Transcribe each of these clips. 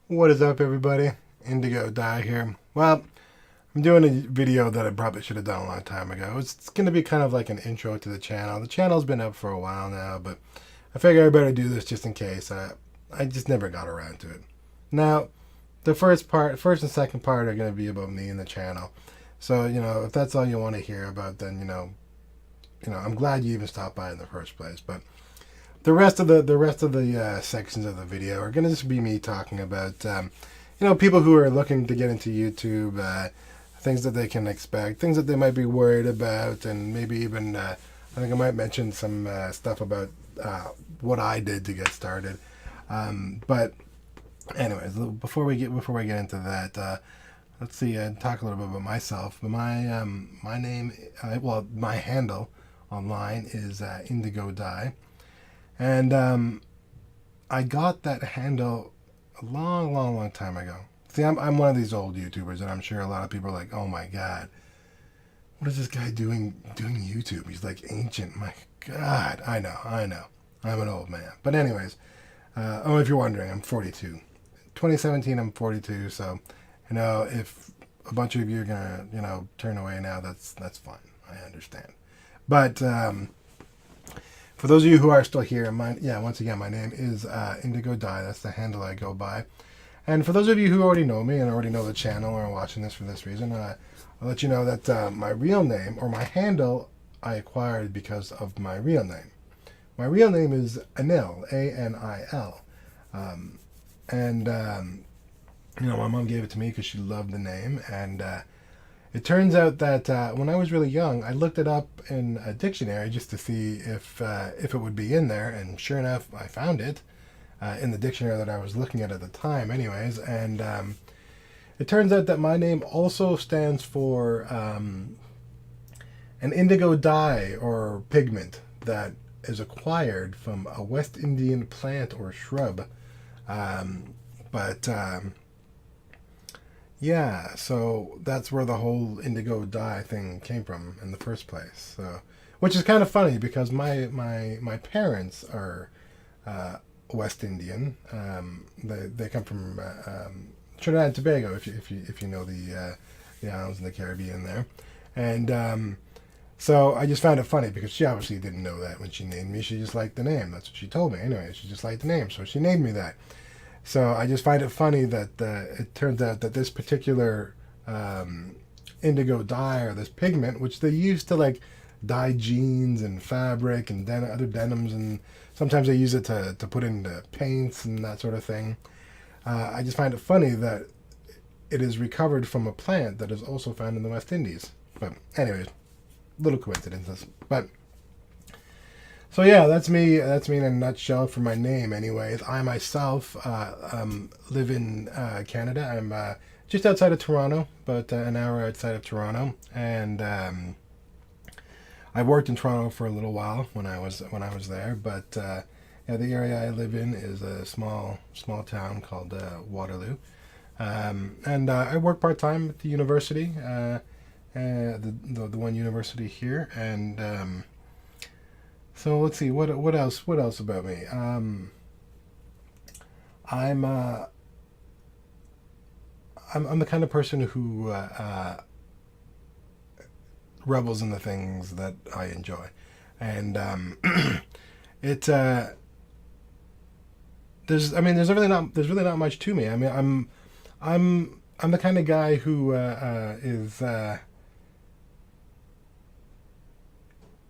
What is up, everybody? Indigodye here. Well, I'm doing a video that I probably should have done a long time ago. It's going to be kind of like an intro to the channel. The channel's been up for a while now, but I figure I better do this just in case. I just never got around to it. Now, the first and second part are going to be about me and the channel. So, if that's all you want to hear about, then, I'm glad you even stopped by in the first place. But the rest of the sections of the video are going to just be me talking about people who are looking to get into YouTube, things that they can expect, things that they might be worried about, and maybe even I think I might mention some stuff about what I did to get started. But anyways, before we get into that, let's see. Talk a little bit about myself. My name, my handle online is Indigodye. And I got that handle a long, long, long time ago. See, I'm one of these old YouTubers, and I'm sure a lot of people are like, "Oh my God, what is this guy doing YouTube? He's like ancient." My God, I know, I'm an old man. But anyways, if you're wondering, I'm 42. 2017, I'm 42. So, if a bunch of you are gonna, turn away now, that's fine. I understand. But for those of you who are still here, once again, my name is Indigodye. That's the handle I go by. And for those of you who already know me and already know the channel or are watching this for this reason, I'll let you know that my real name, or my handle, I acquired because of my real name. My real name is Anil, A-N-I-L. My mom gave it to me because she loved the name. And it turns out that when I was really young, I looked it up in a dictionary just to see if it would be in there, and sure enough, I found it in the dictionary that I was looking at the time, anyways. And it turns out that my name also stands for an indigo dye or pigment that is acquired from a West Indian plant or shrub. But yeah, so that's where the whole indigo dye thing came from in the first place. So, which is kind of funny because my parents are West Indian. They come from Trinidad and Tobago, if you know the islands in the Caribbean there, and so I just found it funny because she obviously didn't know that when she named me. She just liked the name. That's what she told me. Anyway, she just liked the name, so she named me that. So I just find it funny that it turns out that this particular indigo dye, or this pigment, which they use to like dye jeans and fabric and other denims, and sometimes they use it to put into paints and that sort of thing. I just find it funny that it is recovered from a plant that is also found in the West Indies. But anyways, little coincidences. But so yeah, that's me. That's me in a nutshell for my name. Anyways, I myself live in Canada. I'm just outside of Toronto, about an hour outside of Toronto, and I worked in Toronto for a little while when I was there. But yeah, the area I live in is a small town called Waterloo, and I work part time at the university, the one university here, and. So let's see what else about me. I'm I'm the kind of person who revels in the things that I enjoy, and it there's really not much to me. I mean, I'm the kind of guy who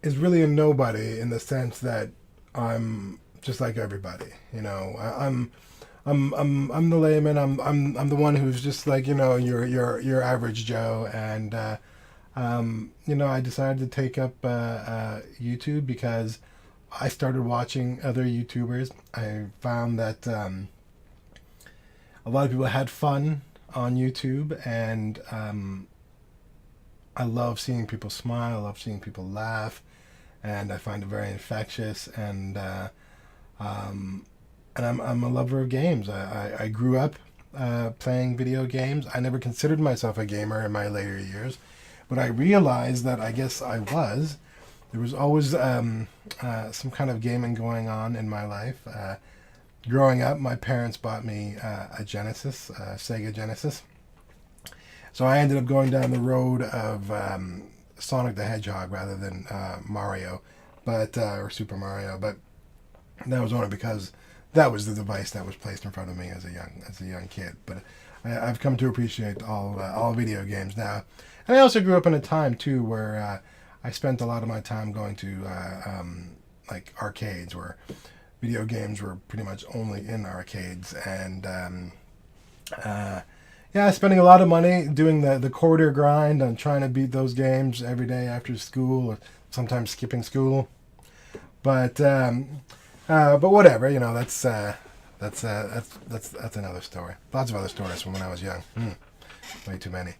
is really a nobody in the sense that I'm just like everybody. I'm the layman. I'm the one who's just like your average Joe. And I decided to take up YouTube because I started watching other YouTubers. I found that a lot of people had fun on YouTube, and I love seeing people smile. I love seeing people laugh, and I find it very infectious. And I'm a lover of games. I grew up playing video games. I never considered myself a gamer in my later years, but I realized that I guess I was. There was always some kind of gaming going on in my life. growing up, my parents bought me a Genesis, Sega Genesis. So I ended up going down the road of Sonic the Hedgehog rather than Mario, but or Super Mario. But that was only because that was the device that was placed in front of me as a young kid. But I've come to appreciate all video games now, and I also grew up in a time too where I spent a lot of my time going to like arcades where video games were pretty much only in arcades, and yeah, spending a lot of money doing the quarter grind on trying to beat those games every day after school, or sometimes skipping school. But whatever, you know, that's another story. Lots of other stories from when I was young. Way too many.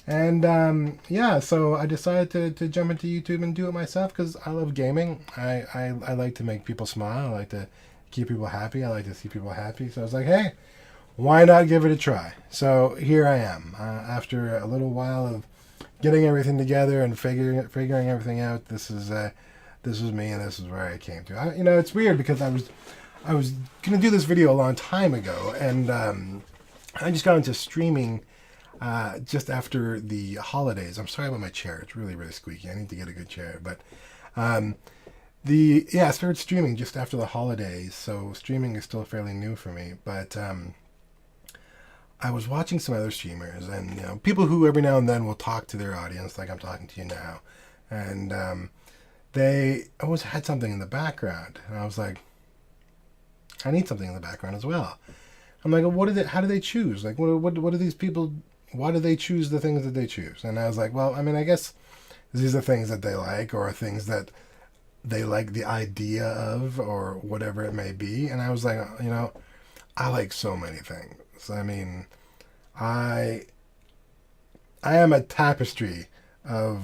And yeah, so I decided to jump into YouTube and do it myself because I love gaming. I like to make people smile. I like to keep people happy. I like to see people happy. So I was like, hey, why not give it a try? So here I am. After a little while of getting everything together and figuring everything out, this is me, and this is where I came to. You know, it's weird because I was gonna do this video a long time ago, and I just got into streaming just after the holidays. I'm sorry about my chair; it's really squeaky. I need to get a good chair. But I started streaming just after the holidays, so streaming is still fairly new for me. But I was watching some other streamers, and you know, people who every now and then will talk to their audience, like I'm talking to you now, and they always had something in the background, and I was like, I need something in the background as well. I'm like, what is it? How do they choose? Like, what do these people? Why do they choose the things that they choose? And I was like, well, I mean, I guess these are things that they like, or things that they like the idea of, or whatever it may be. And I was like, you know, I like so many things. I mean, I am a tapestry of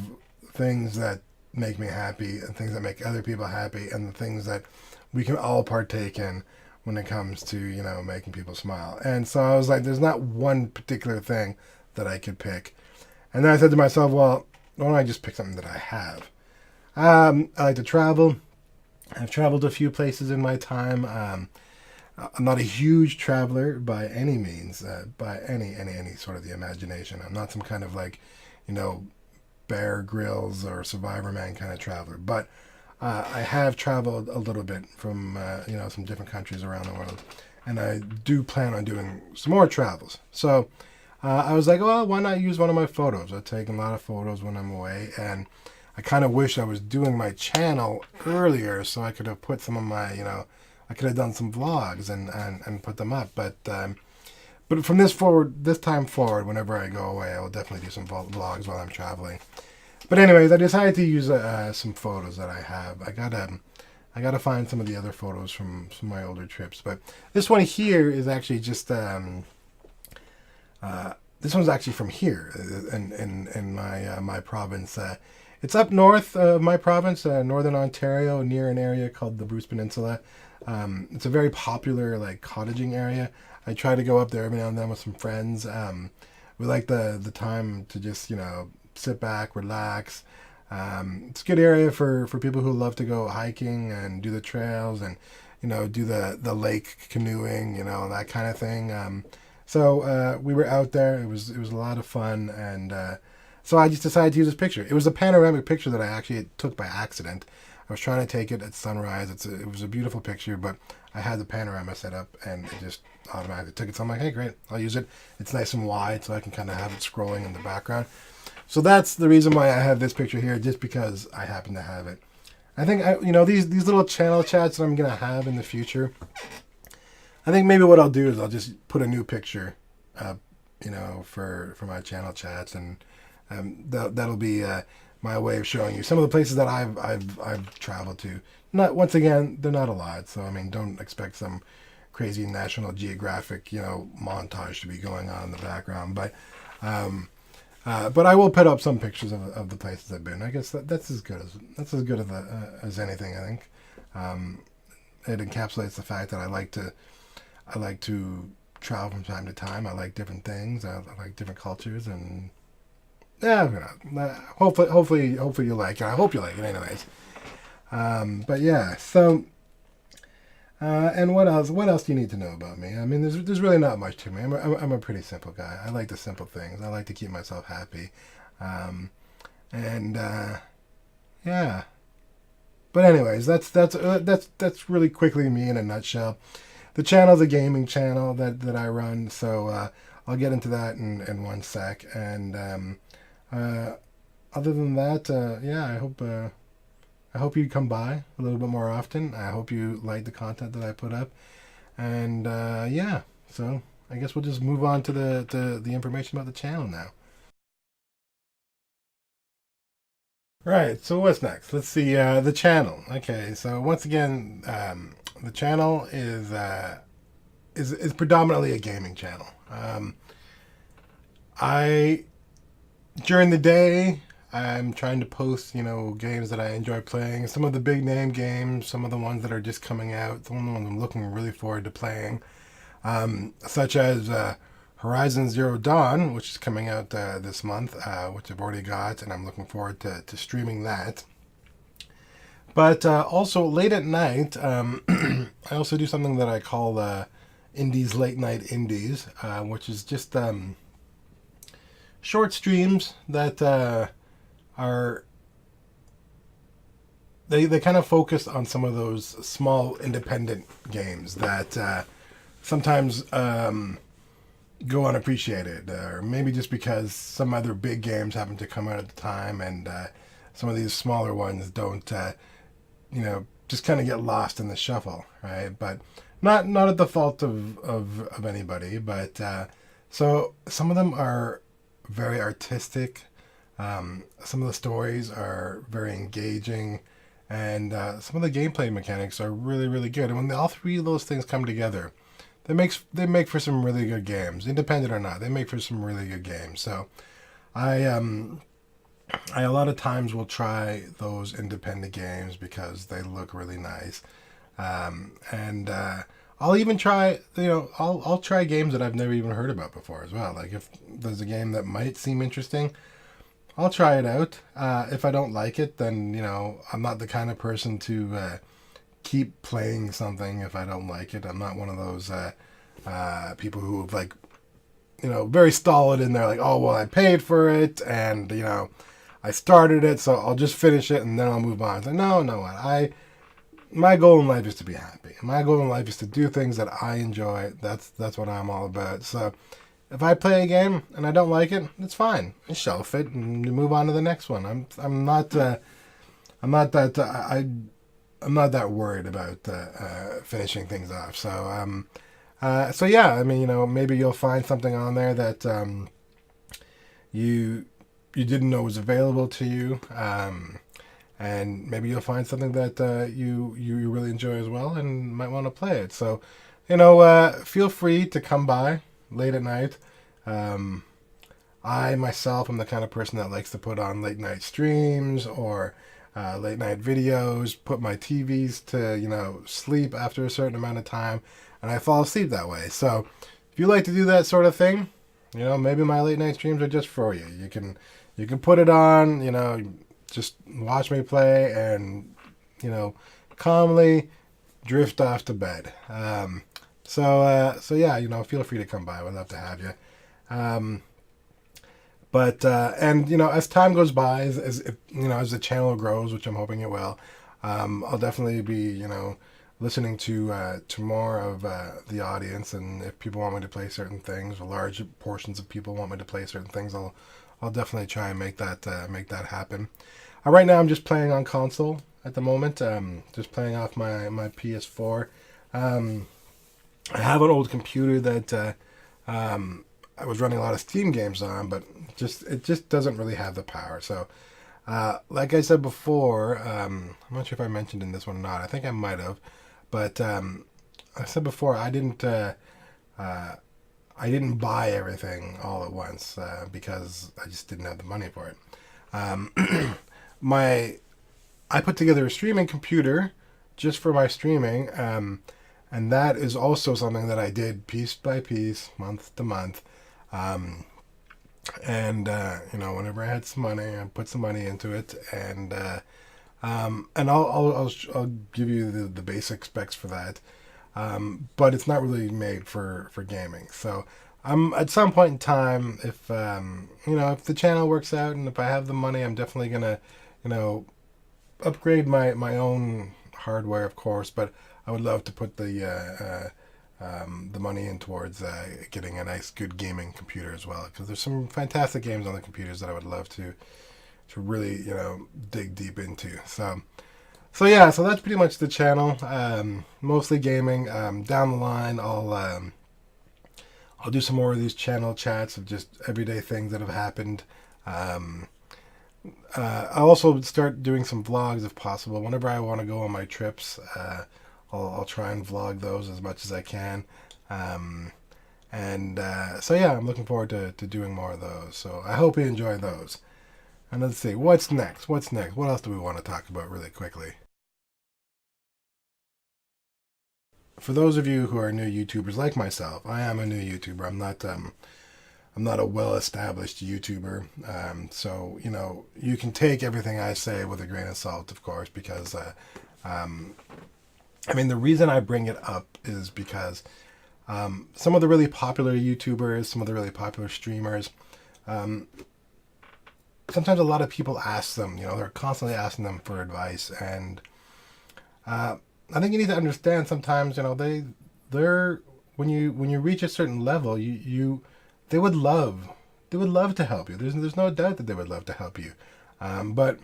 things that make me happy and things that make other people happy and the things that we can all partake in when it comes to, you know, making people smile. And so I was like, there's not one particular thing that I could pick. And then I said to myself, well, why don't I just pick something that I have? I like to travel. I've traveled a few places in my time. I'm not a huge traveler by any means, by any sort of the imagination. I'm not some kind of like, you know, Bear Grylls or Survivor Man kind of traveler. But I have traveled a little bit from, you know, some different countries around the world. And I do plan on doing some more travels. So I was like, well, why not use one of my photos? I take a lot of photos when I'm away. And I kind of wish I was doing my channel earlier so I could have put some of my, you know, I could have done some vlogs and put them up, but from this time forward, whenever I go away, I will definitely do some vlogs while I'm traveling. But anyways, I decided to use some photos that I have. I gotta find some of the other photos from some of my older trips. But this one here is actually just this one's actually from here in my province. It's up north of my province, northern Ontario, near an area called the Bruce Peninsula. It's a very popular like cottaging area. I try to go up there every now and then with some friends. We like the time to just, you know, sit back, relax. It's a good area for people who love to go hiking and do the trails and, you know, do the lake canoeing, you know, that kind of thing. So we were out there. It was a lot of fun, and so I just decided to use this picture. It was a panoramic picture that I actually took by accident. I was trying to take it at sunrise. It was a beautiful picture, but I had the panorama set up, and it just automatically took it. So I'm like, hey, great, I'll use it. It's nice and wide, so I can kind of have it scrolling in the background. So that's the reason why I have this picture here, just because I happen to have it. I think, you know, these little channel chats that I'm going to have in the future, I think maybe what I'll do is I'll just put a new picture up, you know, for my channel chats, and that'll be my way of showing you some of the places that I've traveled to. Not, once again, they're not a lot, so I mean, don't expect some crazy National Geographic, you know, montage to be going on in the background. But I will put up some pictures of the places I've been. I guess that's as good as anything. I think it encapsulates the fact that I like to travel from time to time. I like different things. I like different cultures, and yeah, hopefully you like it. I hope you like it anyways. But yeah, so And what else? What else do you need to know about me? I mean, there's really not much to me. I'm a pretty simple guy. I like the simple things. I like to keep myself happy, um, and yeah. But anyways, that's really quickly me in a nutshell. The channel's a gaming channel that I run, so I'll get into that in one sec. And uh, other than that, yeah, I hope you come by a little bit more often. I hope you like the content that I put up. And yeah, so I guess we'll just move on to the information about the channel now. Right. So what's next? Let's see. The channel. Okay. So once again, the channel is predominantly a gaming channel. I during the day I'm trying to post games that I enjoy playing. Some of the big name games, some of the ones that are just coming out, some of the ones I'm looking really forward to playing, such as Horizon Zero Dawn, which is coming out this month, which I've already got, and I'm looking forward to streaming that. But also late at night, I also do something that I call Indies Late Night Indies, which is just short streams that are they kind of focus on some of those small independent games that sometimes go unappreciated, or maybe just because some other big games happen to come out at the time, and some of these smaller ones don't, just kind of get lost in the shuffle, right? But not at the fault of anybody, but so some of them are very artistic. Some of the stories are very engaging, and some of the gameplay mechanics are really really good. And when all three of those things come together, they make for some really good games, independent or not. They make for some really good games. So I a lot of times will try those independent games because they look really nice, and I'll even try I'll try games that I've never even heard about before as well. Like if there's a game that might seem interesting, I'll try it out. If I don't like it, then I'm not the kind of person to keep playing something if I don't like it. I'm not one of those people who like very stolid in there, like, oh well, I paid for it, and I started it, so I'll just finish it and then I'll move on. It's like, no, my goal in life is to be happy. My goal in life is to do things that I enjoy. That's what I'm all about. So if I play a game and I don't like it, it's fine. I shelf it and move on to the next one. I'm not I'm not that worried about finishing things off. So yeah, I mean, maybe you'll find something on there that you didn't know was available to you, and maybe you'll find something that you really enjoy as well, and might want to play it. So, feel free to come by late at night. I myself am the kind of person that likes to put on late night streams or late night videos, put my TVs to sleep after a certain amount of time, and I fall asleep that way. So if you like to do that sort of thing, maybe my late night streams are just for you. You can put it on, just watch me play and calmly drift off to bed. So yeah, feel free to come by. We'd love to have you. But and as time goes by, as the channel grows, which I'm hoping it will, I'll definitely be listening to more of the audience, and if people want me to play certain things, or large portions of people want me to play certain things, I'll definitely try and make that happen. Right now, I'm just playing on console at the moment. Just playing off my PS4. I have an old computer that I was running a lot of Steam games on, but it just doesn't really have the power. So, like I said before, I'm not sure if I mentioned in this one or not. I think I might have, but I said before I didn't buy everything all at once because I just didn't have the money for it. I put together a streaming computer just for my streaming, and that is also something that I did piece by piece, month to month. And whenever I had some money, I put some money into it, and I'll give you the basic specs for that. but it's not really made for gaming. So at some point in time, if if the channel works out and if I have the money, I'm definitely gonna you know upgrade my own hardware, of course. But I would love to put the money in towards getting a nice, good gaming computer as well, because there's some fantastic games on the computers that I would love to really dig deep into. So yeah, so that's pretty much the channel. Mostly gaming. Down the line, I'll do some more of these channel chats of just everyday things that have happened. Um, I'll also start doing some vlogs if possible. Whenever I want to go on my trips, I'll try and vlog those as much as I can. Um, and so yeah, I'm looking forward to doing more of those. So I hope you enjoy those. And let's see, what's next? What's next? What else do we want to talk about really quickly? For those of you who are new YouTubers like myself, I am a new YouTuber. I'm not a well-established YouTuber. So you can take everything I say with a grain of salt, of course, because um, I mean the reason I bring it up is because some of the really popular YouTubers, some of the really popular streamers, um, sometimes a lot of people ask them. They're constantly asking them for advice, and uh, I think you need to understand sometimes, they're when you reach a certain level, they would love to help you. There's no doubt that they would love to help you, but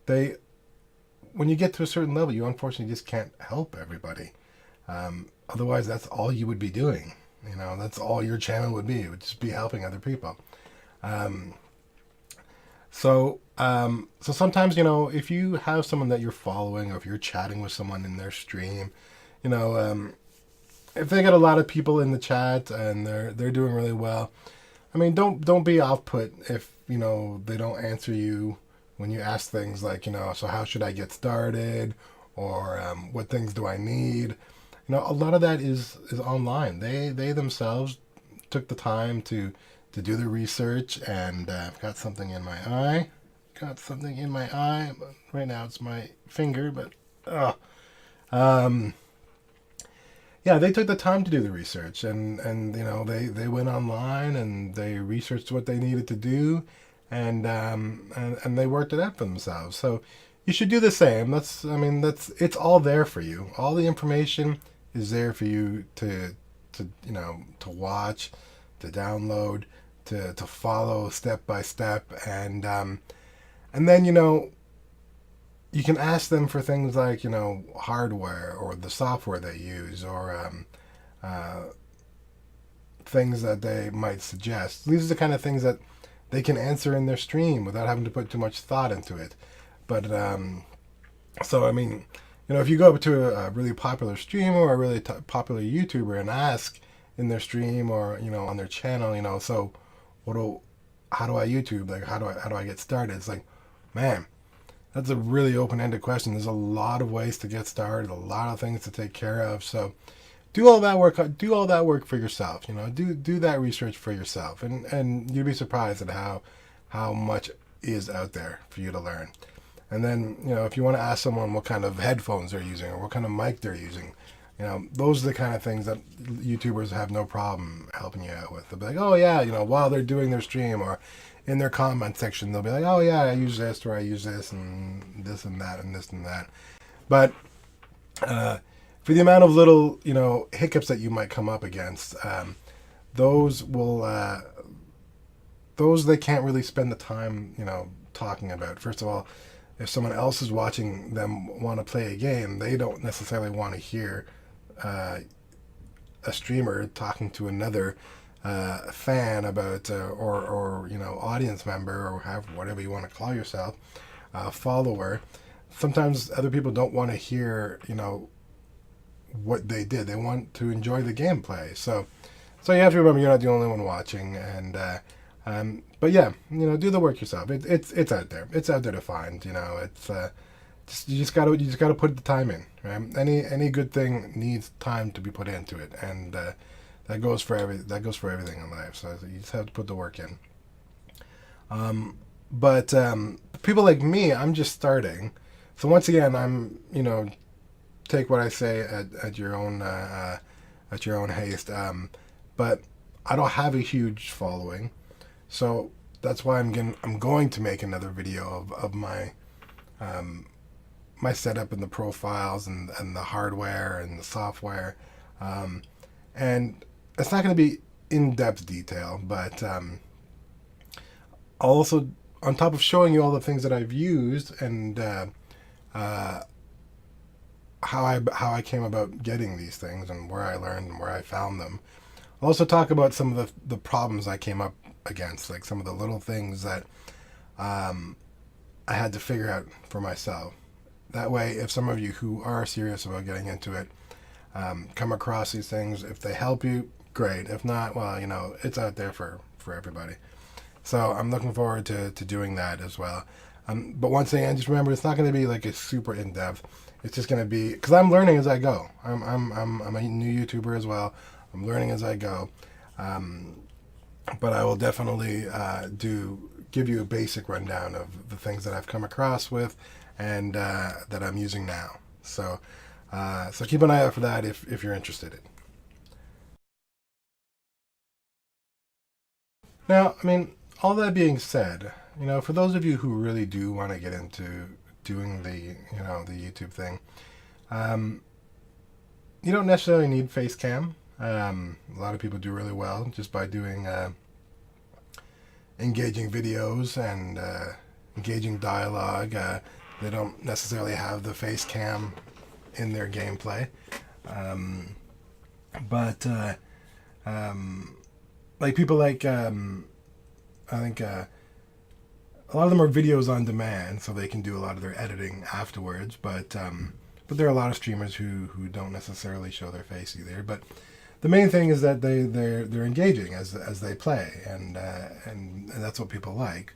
they when you get to a certain level, you unfortunately just can't help everybody. Otherwise, that's all you would be doing. That's all your channel would be. It would just be helping other people. Um, so sometimes, if you have someone that you're following, or if you're chatting with someone in their stream, you know, um, if they got a lot of people in the chat and they're doing really well, I mean, don't be off put if they don't answer you when you ask things like so how should I get started, or what things do I need. A lot of that is online. They themselves took the time to do the research, and I've got something in my eye. Got something in my eye. Right now it's my finger, but um, yeah, they took the time to do the research, and they went online and they researched what they needed to do, and they worked it out for themselves. So you should do the same. It's all there for you. All the information is there for you to watch, to download, to follow step by step, and then you can ask them for things like hardware or the software they use, or uh, things that they might suggest. These are the kind of things that they can answer in their stream without having to put too much thought into it. But so I mean, if you go up to a really popular streamer or a really popular YouTuber and ask in their stream, or on their channel, so how do I YouTube? Like, how do I get started? It's like, man, that's a really open-ended question. There's a lot of ways to get started, a lot of things to take care of. So do all that work. Do all that work for yourself. Do that research for yourself, and you'd be surprised at how much is out there for you to learn. And then if you want to ask someone what kind of headphones they're using or what kind of mic they're using, those are the kind of things that YouTubers have no problem helping you out with. They'll be like, oh yeah, while they're doing their stream or in their comment section, they'll be like, oh yeah, I use this, or I use this and this and that and this and that. But for the amount of little hiccups that you might come up against, those will those they can't really spend the time talking about. First of all, if someone else is watching them want to play a game, they don't necessarily want to hear uh, a streamer talking to another fan about, or audience member, or whatever you want to call yourself, follower. Sometimes other people don't want to hear what they did. They want to enjoy the gameplay. So you have to remember you're not the only one watching, and but yeah, do the work yourself. It's out there. It's out there to find. It's you just gotta put the time in. Right? Any good thing needs time to be put into it, and that goes for everything in life. So you just have to put the work in. But people like me, I'm just starting. So once again, I'm take what I say at your own haste. But I don't have a huge following, so that's why I'm going to make another video of my my setup and the profiles and the hardware and the software. And it's not going to be in-depth detail, but I'll also, on top of showing you all the things that I've used and how I came about getting these things and where I learned and where I found them. I'll also talk about some of the problems I came up against, like some of the little things that I had to figure out for myself. That way, if some of you who are serious about getting into it come across these things, if they help you, great. If not, well, you know, it's out there for everybody. So I'm looking forward to doing that as well. But once again, just remember, it's not going to be like a super in-depth. It's just going to be, because I'm learning as I go. I'm a new YouTuber as well. I'm learning as I go. But I will definitely give you a basic rundown of the things that I've come across with and that I'm using now. So keep an eye out for that if you're interested in. Now, I mean, all that being said, you know, for those of you who really do want to get into doing the YouTube thing, you don't necessarily need face cam. A lot of people do really well just by doing engaging videos and engaging dialogue. They don't necessarily have the face cam in their gameplay, but like people like I think a lot of them are videos on demand, so they can do a lot of their editing afterwards. But there are a lot of streamers who don't necessarily show their face either. But the main thing is that they're engaging as they play, and that's what people like.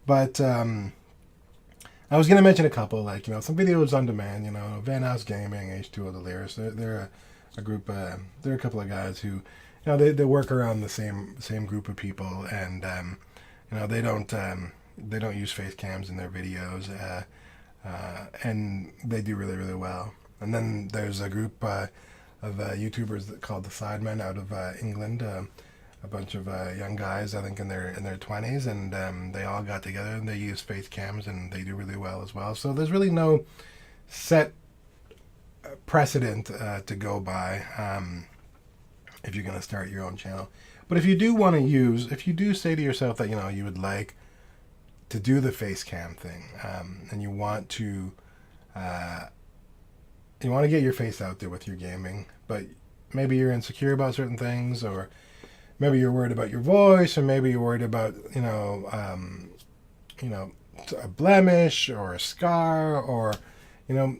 But I was gonna mention a couple, like, you know, some videos on demand. You know, Van House Gaming, H2O Delirious. They're a group. They're a couple of guys who, you know, they work around the same group of people, and you know, they don't use face cams in their videos, and they do really, really well. And then there's a group of YouTubers called the Sidemen out of England, a bunch of young guys, I think in their 20s, and they all got together and they use face cams and they do really well as well. So there's really no set precedent to go by if you're going to start your own channel. But if you do want to if you do say to yourself that, you know, you would like to do the face cam thing, and you want to get your face out there with your gaming, but maybe you're insecure about certain things, or maybe you're worried about your voice, or maybe you're worried about, you know, a blemish or a scar, or, you know,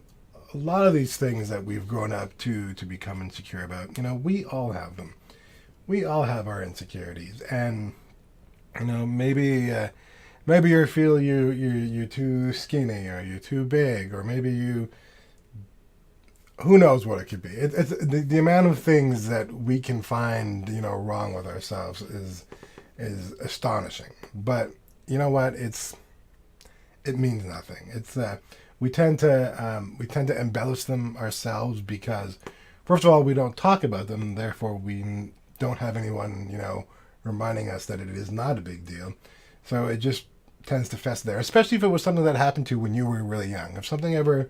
a lot of these things that we've grown up to become insecure about. You know, we all have them. We all have our insecurities, and, you know, maybe you feel you're too skinny, or you're too big, or maybe who knows what it could be. It's the amount of things that we can find, you know, wrong with ourselves is astonishing. But you know what? It means nothing. It's we tend to embellish them ourselves because, first of all, we don't talk about them, and therefore we don't have anyone, you know, reminding us that it is not a big deal. So it just tends to fester there, especially if it was something that happened to you when you were really young. If something ever,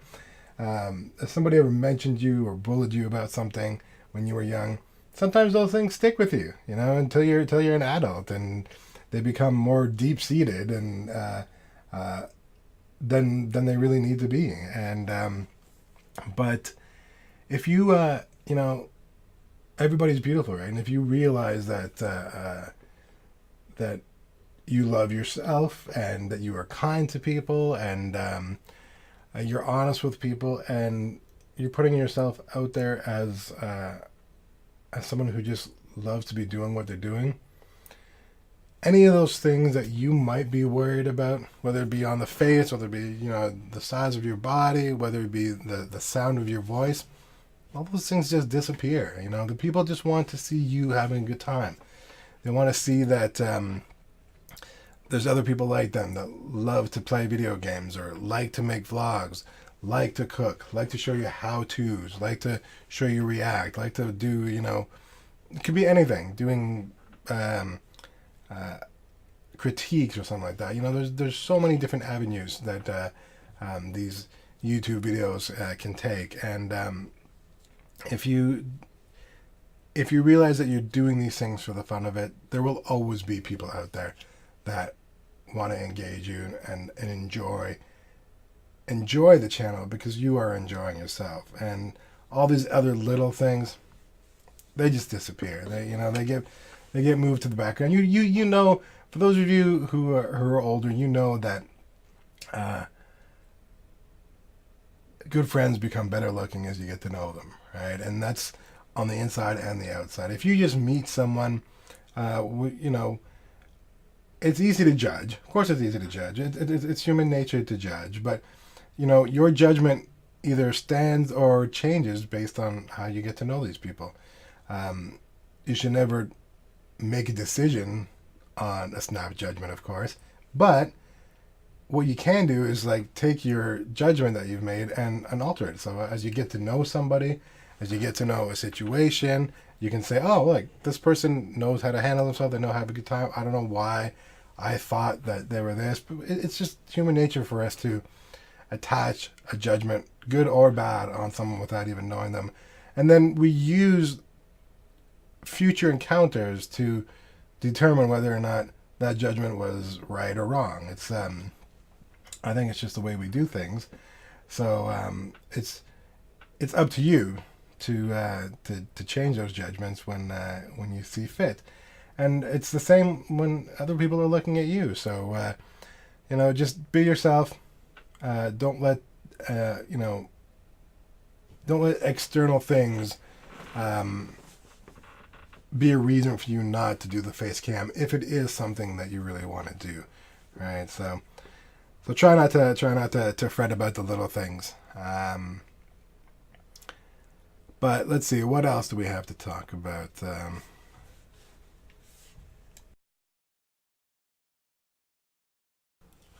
if somebody ever mentioned you or bullied you about something when you were young, sometimes those things stick with you, you know, until you're an adult, and they become more deep-seated and than they really need to be. And but if you you know, everybody's beautiful, right? And if you realize that that you love yourself, and that you are kind to people, and you're honest with people, and you're putting yourself out there as someone who just loves to be doing what they're doing, any of those things that you might be worried about, whether it be on the face, whether it be, you know, the size of your body, whether it be the sound of your voice, all those things just disappear. You know, the people just want to see you having a good time. They want to see that there's other people like them that love to play video games, or like to make vlogs, like to cook, like to show you how-tos, like to show you react, like to do, it could be anything, doing critiques or something like that. There's so many different avenues that these YouTube videos can take, and if you realize that you're doing these things for the fun of it, there will always be people out there that want to engage you and enjoy the channel because you are enjoying yourself. And all these other little things, they just disappear. They get moved to the background. You know, for those of you who are older, you know that good friends become better looking as you get to know them, right? And that's on the inside and the outside. If you just meet someone, it's easy to judge. Of course, it's easy to judge. It's human nature to judge, but your judgment either stands or changes based on how you get to know these people. You should never make a decision on a snap judgment, of course, but what you can do is like take your judgment that you've made and alter it. So as you get to know somebody, as you get to know a situation, you can say, oh, like this person knows how to handle themselves. They know how to have a good time. I don't know why I thought that they were this, but it's just human nature for us to attach a judgment, good or bad, on someone without even knowing them. And then we use future encounters to determine whether or not that judgment was right or wrong. I think it's just the way we do things. So it's up to you to change those judgments when you see fit. And it's the same when other people are looking at you. So just be yourself. Don't let external things be a reason for you not to do the face cam if it is something that you really want to do, right? So try not to fret about the little things. But let's see, what else do we have to talk about?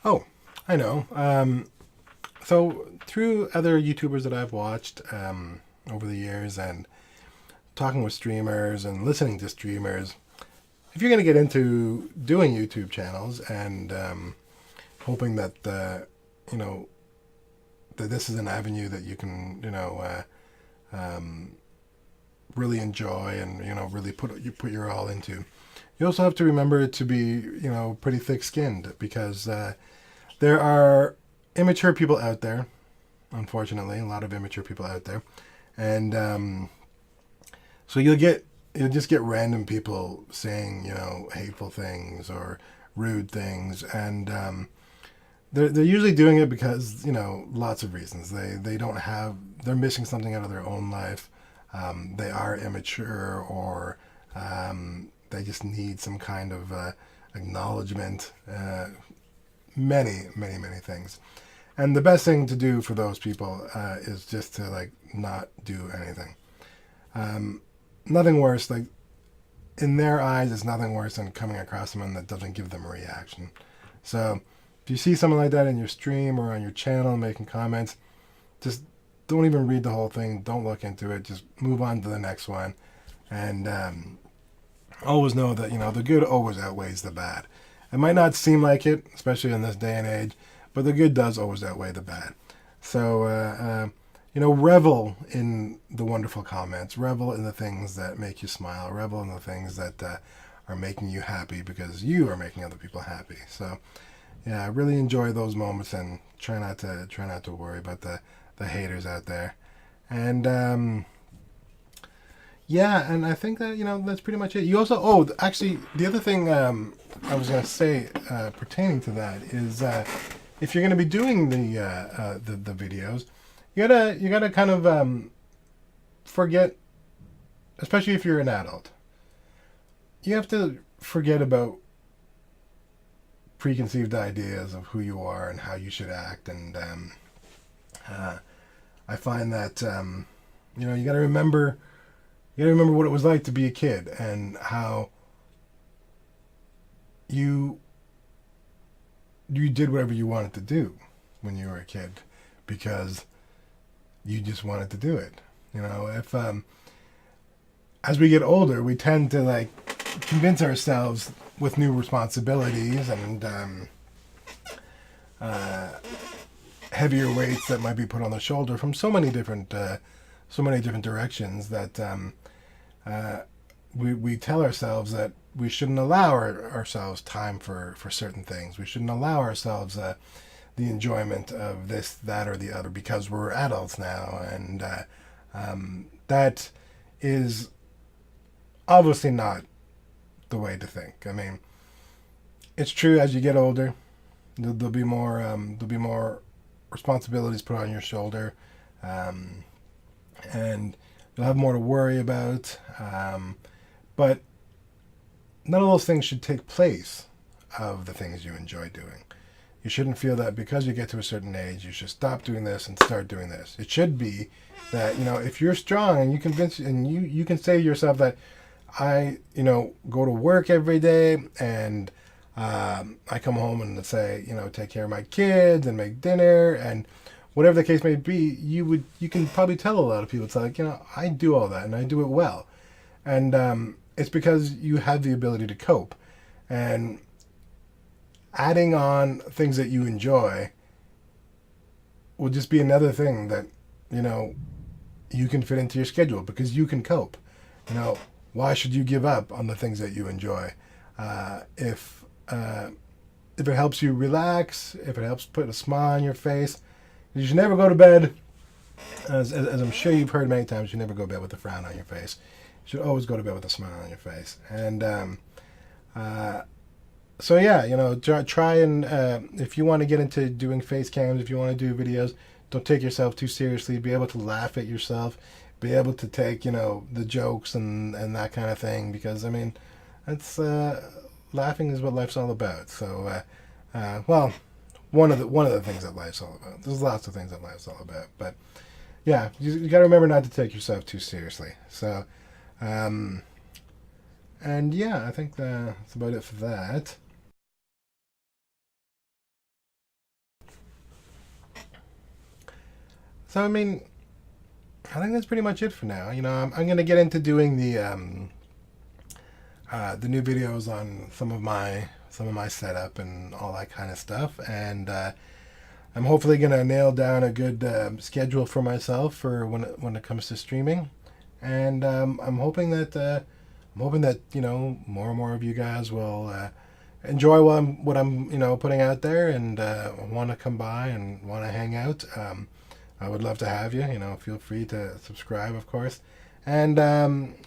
Oh, I know. So through other YouTubers that I've watched over the years, and talking with streamers and listening to streamers, if you're going to get into doing YouTube channels and hoping that that this is an avenue that you can really enjoy and really put your all into, you also have to remember to be pretty thick-skinned, because there are immature people out there, unfortunately, a lot of immature people out there, and so you'll just get random people saying hateful things or rude things, and they're usually doing it because lots of reasons. They're missing something out of their own life. They are immature, or they just need some kind of acknowledgement. Many things. And the best thing to do for those people is just to not do anything. Nothing worse, in their eyes, it's nothing worse than coming across someone that doesn't give them a reaction. So if you see someone like that in your stream or on your channel making comments, just don't even read the whole thing. Don't look into it. Just move on to the next one. And always know that the good always outweighs the bad. It might not seem like it, especially in this day and age, but the good does always outweigh the bad. So revel in the wonderful comments, revel in the things that make you smile, revel in the things that are making you happy because you are making other people happy. So yeah, really enjoy those moments and try not to worry about the haters out there. And yeah, and I think that that's pretty much it. You also actually the other thing I was going to say pertaining to that is if you're going to be doing the videos, you gotta kind of forget, especially if you're an adult, you have to forget about preconceived ideas of who you are and how you should act. And I find that you gotta remember what it was like to be a kid and how you did whatever you wanted to do when you were a kid, because you just wanted to do it. You know, if as we get older, we tend to like convince ourselves with new responsibilities and heavier weights that might be put on the shoulder from so many different directions that we tell ourselves that we shouldn't allow ourselves time for certain things. We shouldn't allow ourselves the enjoyment of this, that, or the other because we're adults now, and that is obviously not the way to think. I mean, it's true as you get older, there'll be more responsibilities put on your shoulder, and you'll have more to worry about. But none of those things should take place of the things you enjoy doing. You shouldn't feel that because you get to a certain age, you should stop doing this and start doing this. It should be that, you know, if you're strong and you can say to yourself that I, you know, go to work every day and I come home and let's say, you know, take care of my kids and make dinner and whatever the case may be, you can probably tell a lot of people, it's like, you know, I do all that and I do it well. And it's because you have the ability to cope. And adding on things that you enjoy will just be another thing that, you know, you can fit into your schedule because you can cope. You know, why should you give up on the things that you enjoy? If it helps you relax, if it helps put a smile on your face, you should never go to bed. As I'm sure you've heard many times, you never go to bed with a frown on your face. You should always go to bed with a smile on your face. And so yeah, you know, try and if you want to get into doing face cams, if you want to do videos, don't take yourself too seriously. Be able to laugh at yourself. Be able to take, you know, the jokes and that kind of thing. Because I mean, that's laughing is what life's all about. So well, one of the things that life's all about. There's lots of things that life's all about, but yeah, you got to remember not to take yourself too seriously. So, and yeah, I think that's about it for that. So I mean, I think that's pretty much it for now. You know, I'm gonna get into doing the new videos on some of my setup and all that kind of stuff, and I'm hopefully gonna nail down a good schedule for myself for when it comes to streaming, and I'm hoping that you know more and more of you guys will enjoy what I'm you know putting out there and want to come by and want to hang out. I would love to have you. You know, feel free to subscribe, of course, and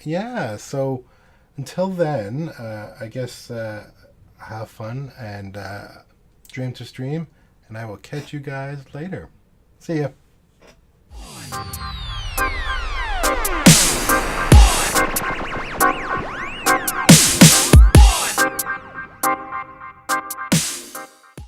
yeah. So until then, I guess have fun and dream to stream. And I will catch you guys later. See ya.